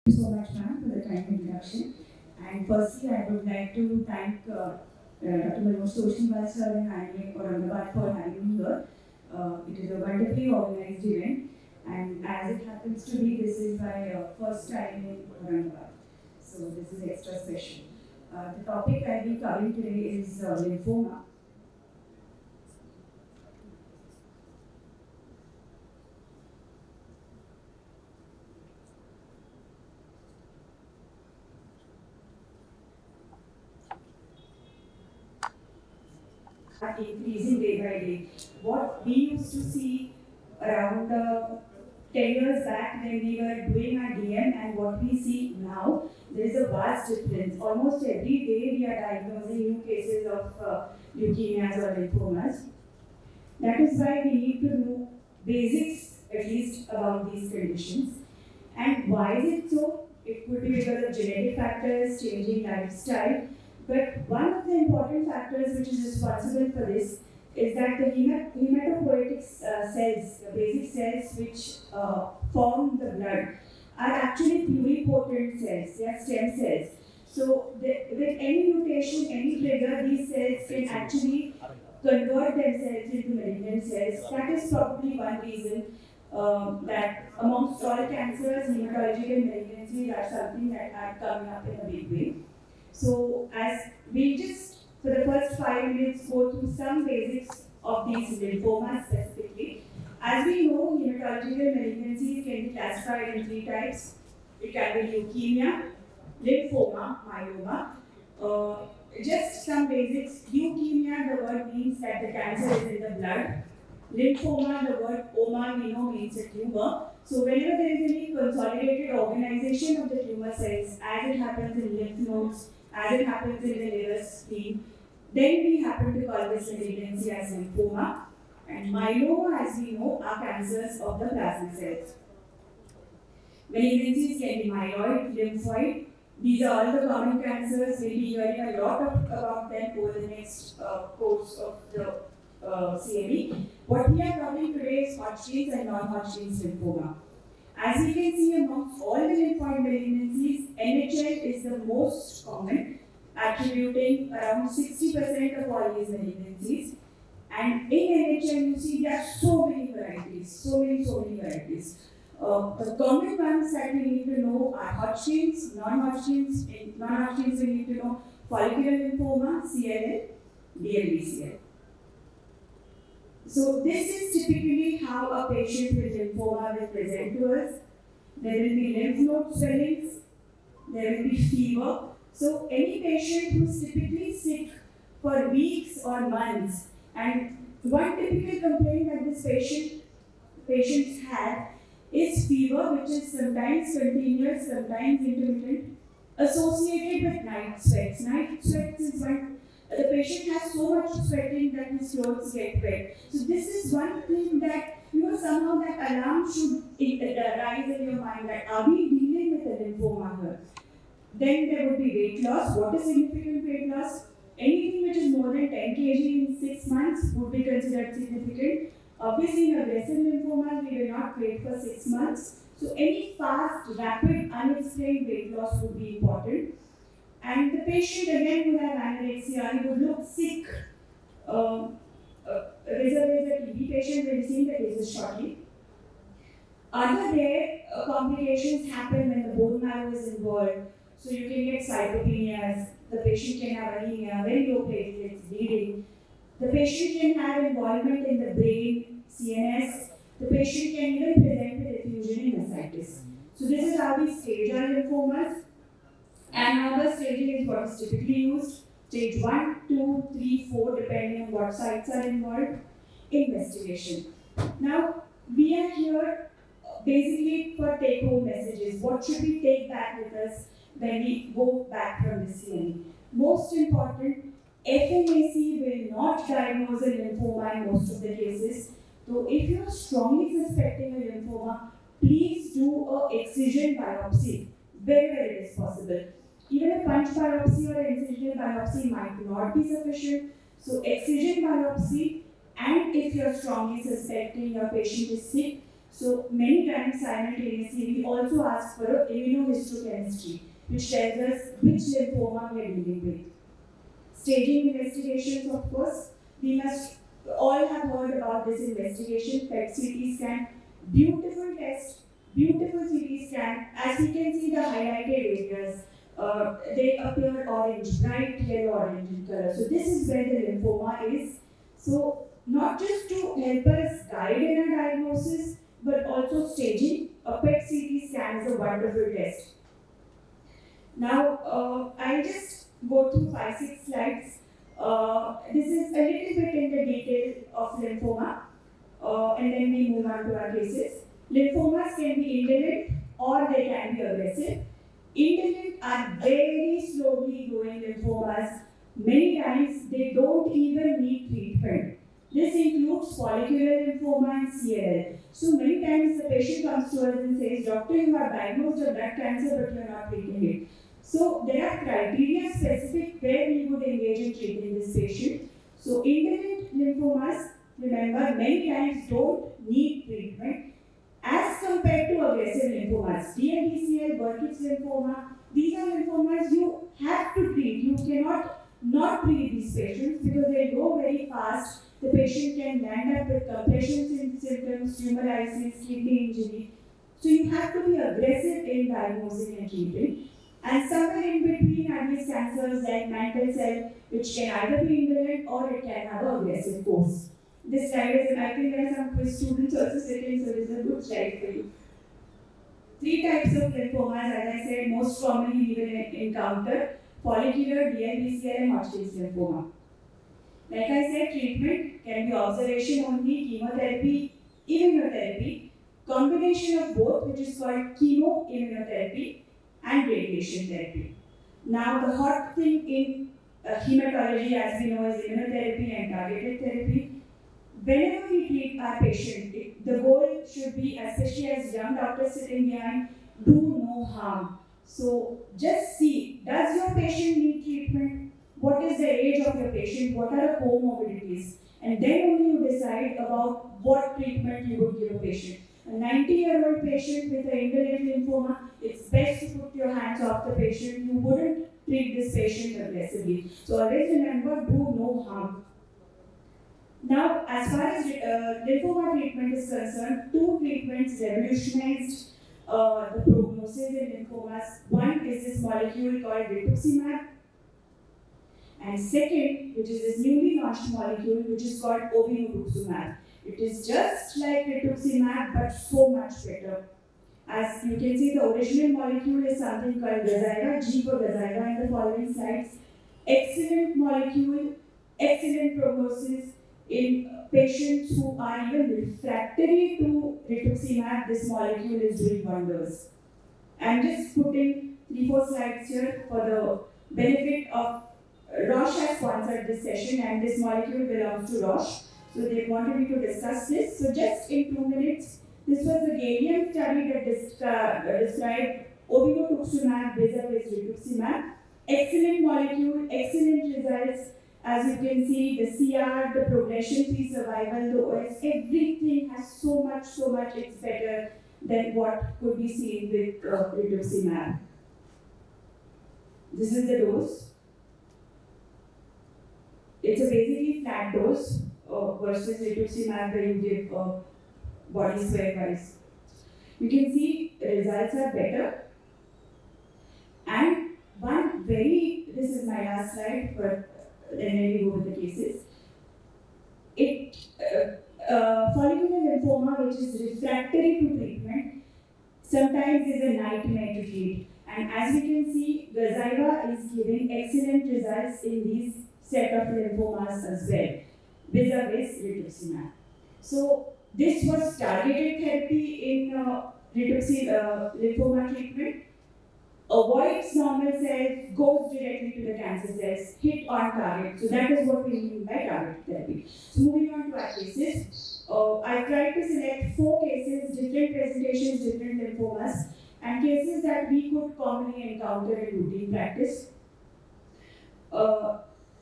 Thank you so much, ma'am, for the kind introduction. And firstly, I would like to thank Dr. Manoj Toshniwal sir and IIM Aurangabad for having me here. It is a wonderfully organized event, and as it happens to be, this is my first time in Aurangabad, so this is extra special. The topic I'll be covering today is lymphoma. Increasing day by day. What we used to see around 10 years back when we were doing our DM and what we see now, there is a vast difference. Almost every day we are diagnosing new cases of leukemias or lymphomas. That is why we need to know basics at least about these conditions. And why is it so? It could be because of genetic factors, changing lifestyle, but one of the important factors which is responsible for this is that the hematopoietic cells, the basic cells which form the blood, are actually pluripotent cells, they are stem cells. So with any mutation, any trigger, these cells can actually convert themselves into malignant cells. That is probably one reason that amongst all cancers, hematological malignancies are something that are coming up in a big way. So as we just, for the first 5 minutes, go through some basics of these lymphomas specifically. As we know, hematological malignancies can be classified in three types. It can be leukemia, lymphoma, myeloma. Just some basics. Leukemia, the word means that the cancer is in the blood. Lymphoma, the word oma, we know, means a tumor. So whenever there is any consolidated organization of the tumor cells, as it happens in lymph nodes, as it happens in the liver spleen, then we happen to call this malignancy as lymphoma. And myeloma, as we know, are cancers of the plasma cells. Malignancies can be myeloid, lymphoid. These are all the common cancers. We'll be hearing a lot about them over the next course of the CME. What we are covering today is Hodgkin's and non-Hodgkin's lymphoma. As we can see amongst all the lymphoid malignancies, NHL is the most common, attributing around 60% of all these malignancies. And in NHL, you see there are so many varieties, so many varieties. The common ones that we need to know are Hodgkin's, non-Hodgkin's. In non-Hodgkin's, we need to know follicular lymphoma, CLL, DLBCL. So this is typically how a patient with lymphoma will present to us. There will be lymph node swellings, there will be fever. So any patient who is typically sick for weeks or months, and one typical complaint that this patients have is fever, which is sometimes continuous, sometimes intermittent, associated with night sweats. Night sweats is when the patient has so much sweating that his clothes get wet. So this is one thing that, somehow that alarm should rise in your mind that are we dealing with a lymphoma here? Then there would be weight loss. What is significant weight loss? Anything which is more than 10 kg in 6 months would be considered significant. Obviously, in aggressive lymphomas, we will not wait for 6 months. So any fast, rapid, unexplained weight loss would be important. And the patient again would have anorexia, he would look sick. There's a TB patient, we'll see the cases shortly. Other rare complications happen when the bone marrow is involved. So you can get cytopenias, the patient can have anemia, very low platelets, bleeding. The patient can have involvement in the brain, CNS. The patient can even present with effusion in ascites. So this is how we stage our lymphomas. And now the staging is what is typically used. Stage 1, 2, 3, 4, depending on what sites are involved. Investigation. Now, we are here basically for take-home messages. What should we take back with us when we go back from this CME? Most important, FMAC will not diagnose a lymphoma in most of the cases. So if you are strongly suspecting a lymphoma, please do an excision biopsy wherever it is possible. Even a punch biopsy or incisional biopsy might not be sufficient. So excision biopsy, and if you are strongly suspecting your patient is sick, So many times simultaneously we also ask for a immunohistochemistry, which tells us which lymphoma we are dealing with. Staging investigations, of course, we must all have heard about this investigation, PET CT scan, beautiful test, beautiful CT scan. As we can see the highlighted areas, they appear orange, bright yellow orange in color. So this is where the lymphoma is. So not just to help us guide in a diagnosis, but also staging. A PET CT scan is a wonderful test. Now, I'll just go through 5-6 slides. This is a little bit in the detail of lymphoma, and then we move on to our cases. Lymphomas can be indolent or they can be aggressive. Indolent are very slowly growing lymphomas. Many times they don't even need treatment. This includes follicular lymphoma and CLL. So many times the patient comes to us and says, Doctor, you have diagnosed a blood cancer, but you are not treating it. So there are criteria specific where we would engage in treating this patient. So indolent lymphomas, remember, many times don't need treatment as compared to aggressive lymphomas. DLBCL, Burkitt's lymphoma, these are lymphomas you have to treat. You cannot not treat these patients because they grow very fast. The patient can land up with compression symptoms, tumoritis, kidney injury. So you have to be aggressive in diagnosing and treating. And somewhere in between are these cancers like mantle cell, which can either be indolent or it can have an aggressive course. This slide is, I think there are some quiz students also sitting, so this is a good slide for you. 3 types of lymphomas, as I said, most commonly we will encounter: follicular, DLBCL, and Hodgkin's lymphoma. Like I said, treatment can be observation only, chemotherapy, immunotherapy, combination of both, which is called chemoimmunotherapy, and radiation therapy. Now, the hot thing in hematology, as we know, is immunotherapy and targeted therapy. Whenever we treat our patient, the goal should be, especially as young doctors sitting behind, do no harm. So just see, does your patient need treatment? What is the age of your patient? What are the comorbidities? And then only you decide about what treatment you would give a patient. A 90-year-old patient with an indolent lymphoma, it's best to put your hands off the patient. You wouldn't treat this patient aggressively. So always remember, do no harm. Now, as far as lymphoma treatment is concerned, 2 treatments revolutionized the prognosis in lymphomas. One is this molecule called rituximab, and second, which is this newly launched molecule, which is called obinutuzumab. It is just like rituximab, but so much better. As you can see, the original molecule is something called Gazyva, G for Gazyva in the following slides. Excellent molecule, excellent prognosis. In patients who are even refractory to rituximab, this molecule is doing wonders. I'm just putting 3-4 slides here for the benefit of Roche has sponsored this session and this molecule belongs to Roche. So they wanted me to discuss this. So just in 2 minutes, this was the Galilean study that described obinutuzumab vis-a-vis rituximab. Excellent molecule, excellent results. As you can see, the CR, the progression-free survival, the OS, everything has so much, it's better than what could be seen with rituximab. This is the dose. It's a basically flat dose versus rituximab where you give body square wise. You can see the results are better. And one very, this is my last slide, but then we go with the cases. Follicular lymphoma, which is refractory to treatment, sometimes is a nightmare to treat. And as we can see, Gazyva is giving excellent results in these set of lymphomas as well, vis-a-vis rituximab. So this was targeted therapy in lymphoma treatment. Avoids normal cells, goes directly to the cancer cells, hit on target. So that is what we mean by targeted therapy. So moving on to our cases. I tried to select 4 cases, different presentations, different lymphomas, and cases that we could commonly encounter in routine practice.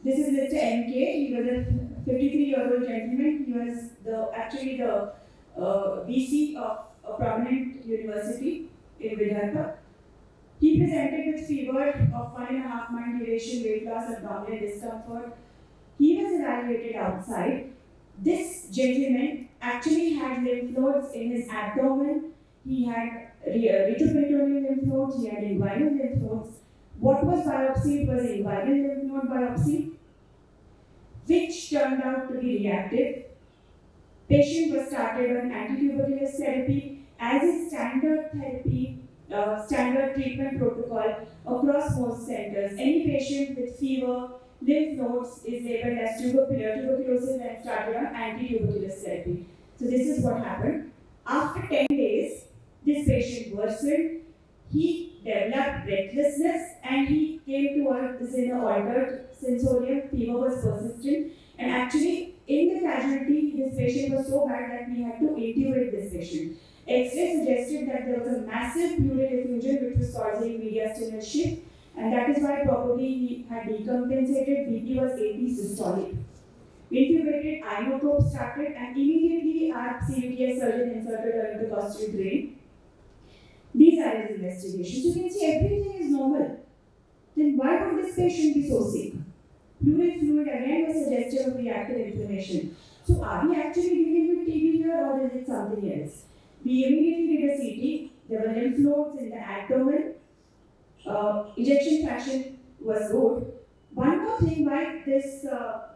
This is Mr. MK. He was a 53-year-old gentleman. He was actually the BC of a prominent university in Vidarbha. He presented with fever of 1.5 month duration, weight loss, abdominal discomfort. He was evaluated outside. This gentleman actually had lymph nodes in his abdomen. He had retroperitoneal lymph nodes, he had inguinal lymph nodes. What was biopsied was inguinal lymph node biopsy, which turned out to be reactive. Patient was started on anti-tuberculosis therapy as a standard therapy, standard treatment protocol across most centers. Any patient with fever, lymph nodes is labeled as tuberculosis and started on anti-tuberculosis therapy. So this is what happened. After 10 days, this patient worsened. He developed breathlessness and he came to us in an altered sensorium. Fever was persistent, and actually in the casualty, this patient was so bad that we had to intubate this patient. X-ray suggested that there was a massive pleural effusion which was causing mediastinal shift, and that is why probably he had decompensated. BP was 80 systolic. Intubated, inotrope started, and immediately our CVTS surgeon inserted her into costal drain. These are his investigations. You can see everything is normal. Then why would this patient be so sick? Pleural fluid again was suggestive of reactive inflammation. So are we actually dealing with TB here, or is it something else? We immediately did a CT. There were lymph nodes in the abdomen. Ejection fraction was good. One more thing why this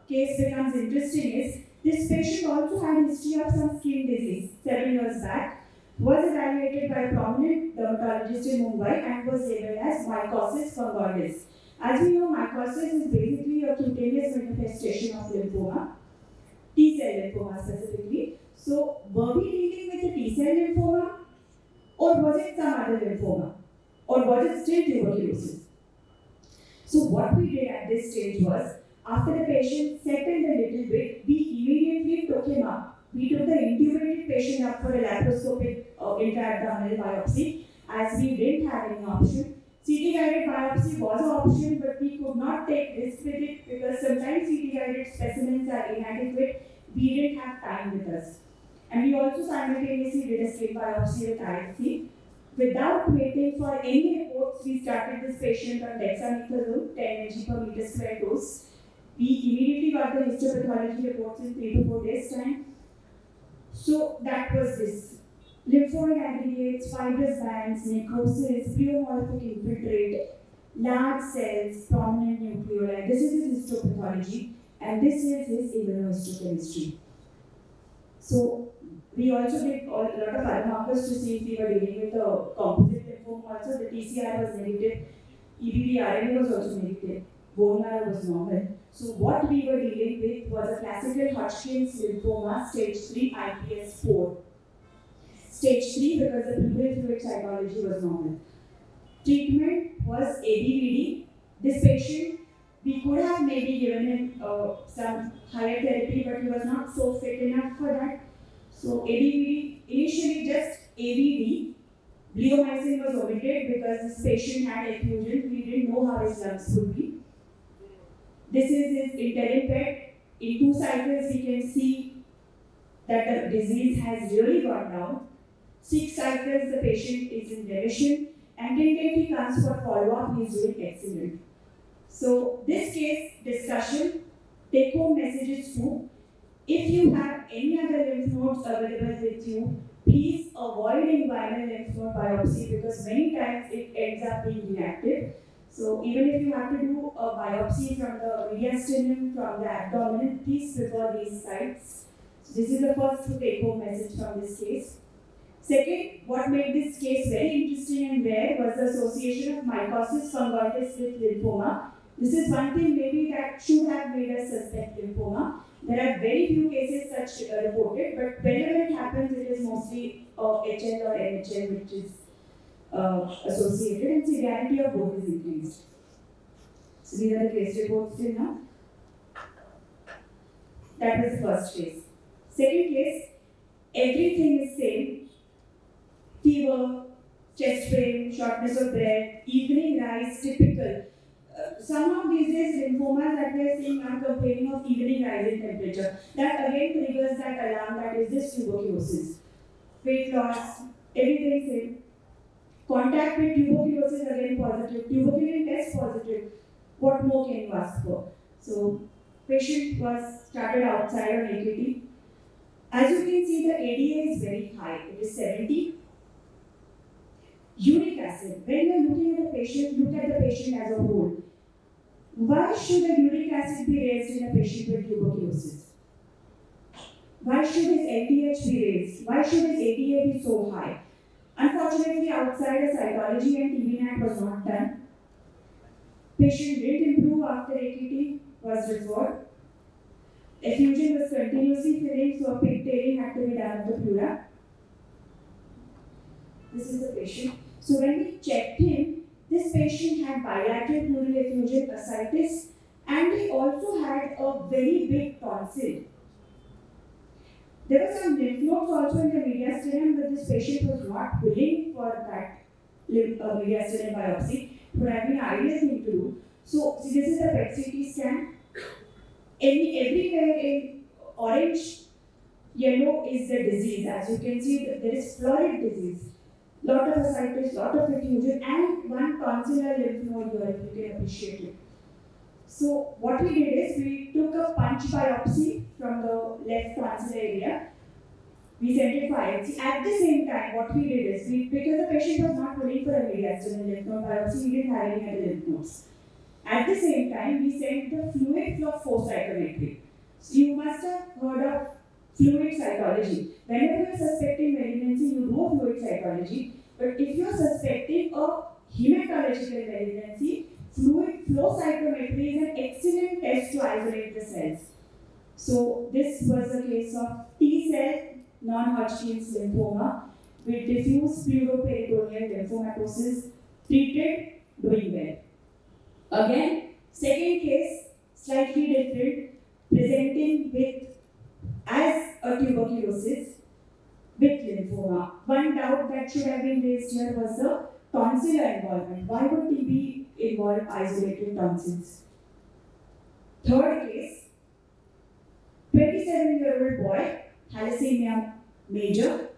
case becomes interesting is this patient also had a history of some skin disease 7 years back, was evaluated by a prominent dermatologist in Mumbai and was labeled as mycosis fungoides. As we know, mycosis is basically a cutaneous manifestation of lymphoma, T-cell lymphoma specifically. So, were we dealing with a T-cell lymphoma, or was it some other lymphoma, or was it still tuberculosis? So, what we did at this stage was, after the patient settled a little bit, we immediately took him up. We took the intubated patient up for a laparoscopic intra-abdominal biopsy, as we didn't have any option. CT-guided biopsy was an option, but we could not take risk with it because sometimes CT-guided specimens are inadequate. We didn't have time with us. And we also simultaneously did a skin biopsy with IFC. Without waiting for any reports, we started this patient on dexamethasone, 10 mg per meter square dose. We immediately got the histopathology reports in 3 to 4 days' time. So that was this. Lymphoid aggregates, fibrous bands, necrosis, pleomorphic infiltrate, large cells, prominent nucleoli. This is his histopathology, and this is his immunohistochemistry. So we also did a lot of other markers to see if we were dealing with a composite lymphoma. Also, the TCR was negative, EBV RNA was also negative, bone marrow was normal. So what we were dealing with was a classical Hodgkin's lymphoma, stage 3 IPS 4. Stage 3 because the pleural fluid cytology was normal. Treatment was ABVD. This patient, we could have maybe given him some higher therapy, but he was not so fit enough for that. So ABVD, initially just ABD. Bleomycin was omitted because this patient had effusion. We didn't know how his lungs would be. This is his interim PET. In 2 cycles, we can see that the disease has really gone down. 6 cycles, the patient is in remission, and till he comes for follow-up, he is doing excellent. So, this case discussion, take-home messages too. If you have any other lymph nodes available with you, please avoid inguinal lymph node biopsy because many times it ends up being reactive. So, even if you have to do a biopsy from the mediastinum, from the abdomen, please prefer these sites. So, this is the first take-home message from this case. Second, what made this case very interesting and rare was the association of mycosis fungoides with lymphoma. This is one thing maybe that should have made us suspect lymphoma. There are very few cases such reported, but whenever it happens, it is mostly HL or NHL which is associated, and severity of both is increased. So these are the case reports till now. That was the first case. Second case, everything is same. Fever, chest pain, shortness of breath, evening rise, typical. Somehow these days lymphomas that we are seeing are complaining of evening rise in temperature. That again triggers that alarm that is this tuberculosis. weight loss, everything same. Contact with tuberculosis again positive, tuberculin test positive. What more can you ask for? So, patient was started outside on AKT. As you can see, the ADA is very high. It is 70. Uric acid. When you are looking at the patient, look at the patient as a whole. Why should the uric acid be raised in a patient with tuberculosis? Why should his LDH be raised? Why should his ADA be so high? Unfortunately, outside a cytology and TB was not done. Patient did improve after AKT was referred. Effusion was continuously filling, so a pigtailing had to be done of the pleura. This is the patient. So when we checked him, this patient had bilateral pleural effusion, ascites, and he also had a very big tonsil. There were some lymph nodes also in the mediastinum, but this patient was not willing for that mediastinum biopsy. It would have been an ideal thing to do. So this is the PET CT scan. Everywhere in orange, yellow is the disease. As you can see, there is florid disease. Lot of ascites, lot of effusion, and one tonsillar lymph node here, if you can appreciate it. So what we did is we took a punch biopsy from the left tonsil area. We sent it for IHC. At the same time, what we did is, because the patient was not willing for a mediastinal lymph node biopsy, we didn't have any other lymph nodes. At the same time, we sent the fluid flow cytometry. So you must have heard of fluid cytology. Whenever you are suspecting malignancy, you do a fluid cytology. But if you are suspecting a hematological malignancy, fluid flow cytometry is an excellent test to isolate the cells. So this was a case of T-cell non-Hodgkin's lymphoma with diffuse pleuroperitoneal lymphomatosis, treated, doing well. Again, second case, slightly different, presenting with as a tuberculosis with lymphoma. One doubt that should have been raised here was the tonsillar involvement. Why would TB involve isolated tonsils? Third case, 27-year-old boy, thalassemia major,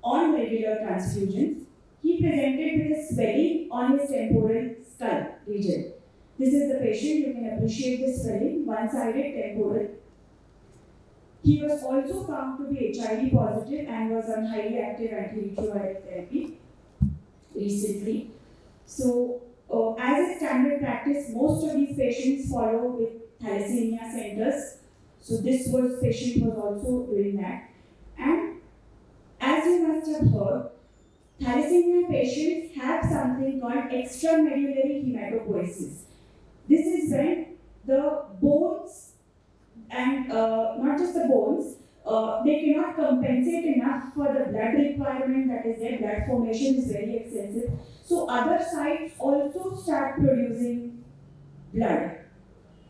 on regular transfusions. He presented with a swelling on his temporal skull region. This is the patient, you can appreciate the swelling, one-sided temporal. He was also found to be HIV positive and was on highly active antiretroviral therapy recently. So, as a standard practice, most of these patients follow with thalassemia centers. So this patient was also doing that. And as you must have heard, thalassemia patients have something called extramedullary hematopoiesis. This is when the bones, and not just the bones, they cannot compensate enough for the blood requirement that is there. Blood formation is very excessive. So other sites also start producing blood.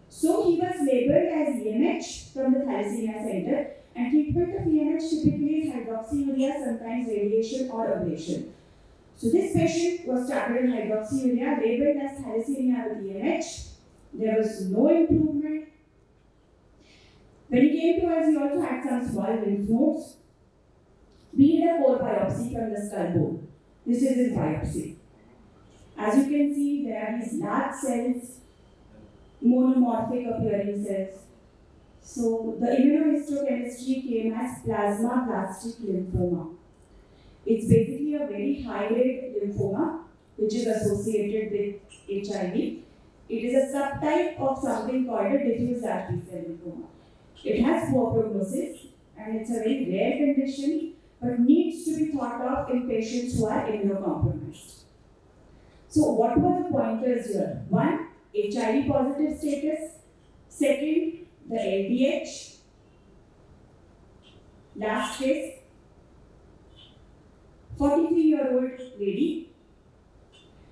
So he was labeled as EMH from the thalassemia center, and treatment of EMH typically is hydroxyurea, sometimes radiation or ablation. So this patient was started on hydroxyurea, labeled as thalassemia with EMH. There was no improvement. When he came to us, he also had some small lymph nodes. We did a core biopsy from the skull bone. This is his biopsy. As you can see, there are these large cells, monomorphic appearing cells. So the immunohistochemistry came as plasmablastic lymphoma. It's basically a very high-grade lymphoma which is associated with HIV. It is a subtype of something called a diffuse large B-cell lymphoma. It has poor prognosis and it's a very rare condition, but needs to be thought of in patients who are immunocompromised. So what were the pointers here? One, HIV positive status. Second, the LDH. Last case, 43-year-old lady,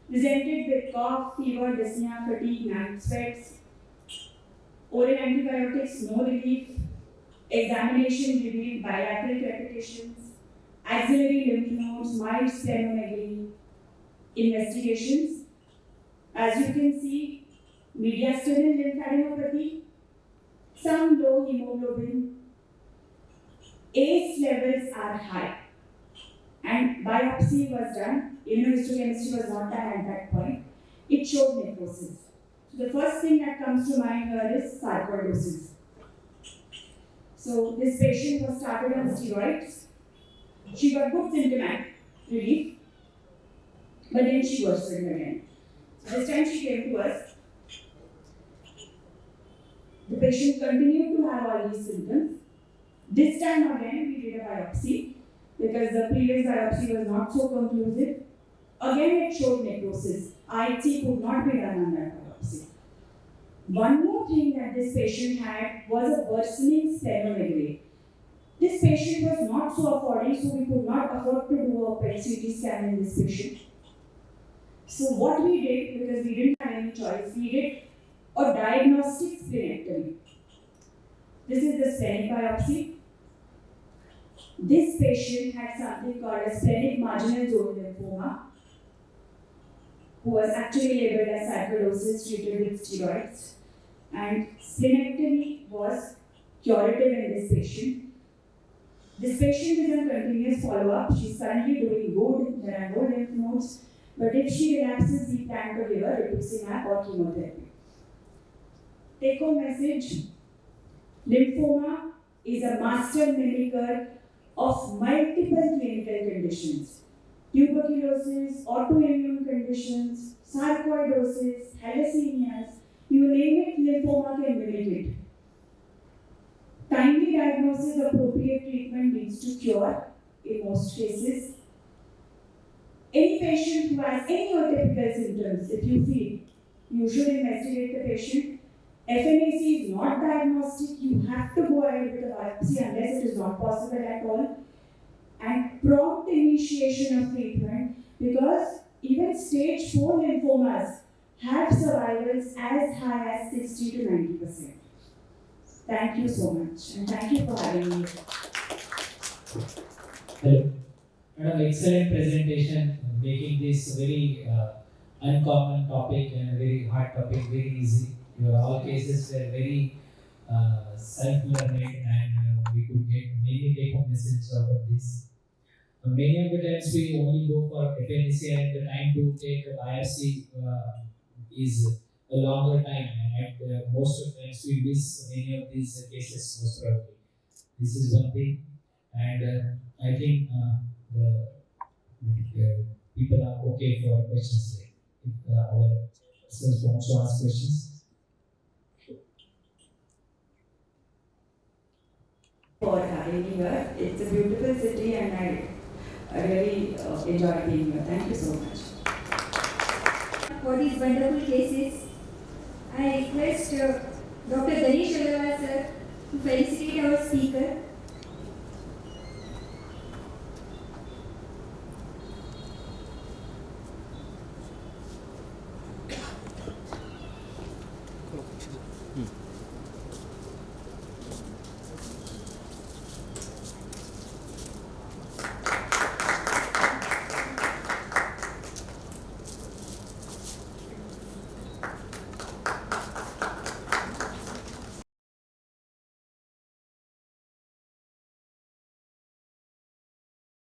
presented with cough, fever, dyspnea, fatigue, night sweats, oral antibiotics, no relief, examination revealed bilateral crepitations, axillary lymph nodes, mild splenomegaly, investigations. As you can see, mediastinal lymphadenopathy, some low hemoglobin, ACE levels are high. and biopsy was done. Immunohistochemistry was not done at that point. It showed necrosis. So the first thing that comes to mind here is sarcoidosis. So this patient was started on steroids. She got good symptomatic relief, but then she worsened again. So this time she came to us. The patient continued to have all these symptoms. This time again we did a biopsy because the previous biopsy was not so conclusive. Again it showed necrosis. IHC could not be done on that biopsy. One more thing that this patient had was a worsening splenomegaly. This patient was not so affording, so we could not afford to do a PET CT scan in this patient. So what we did, because we didn't have any choice, we did a diagnostic splenectomy. This is the splenic biopsy. This patient had something called a splenic marginal zone lymphoma, who was actually labeled as sarcoidosis treated with steroids. And splenectomy was curative in this patient. This patient is on continuous follow-up. She's currently doing good. There are no lymph nodes. But if she relapses, we plan to give her rituximab or chemotherapy. Take-home message: lymphoma is a master mimicker of multiple clinical conditions. Tuberculosis, autoimmune conditions, sarcoidosis, thalassemias, you name it, lymphoma can mimic it. Timely diagnosis, appropriate treatment leads to cure in most cases. Any patient who has any atypical symptoms, if you feel, you should investigate the patient. FNAC is not diagnostic, you have to go ahead with a biopsy unless it is not possible at all. And prompt initiation of treatment, because even stage 4 lymphomas have survivals as high as 60 to 90%. Thank you so much, and thank you for having me. Hello. Madam, excellent presentation, making this very uncommon topic and a very hard topic very easy. Your all cases were very self-learning, and we could get many take-home messages out of this. Many of the times we only go for FNAC, and the time to take a biopsy is a longer time, and most of the times we miss many of these cases most probably. This is one thing, and I think the people are okay for questions. If our persons want to ask questions. For having me here. It's a beautiful city, and I really enjoy being here. Thank you so much. For these wonderful cases, I request Dr. Ganesh Agarwal sir to felicitate our speaker.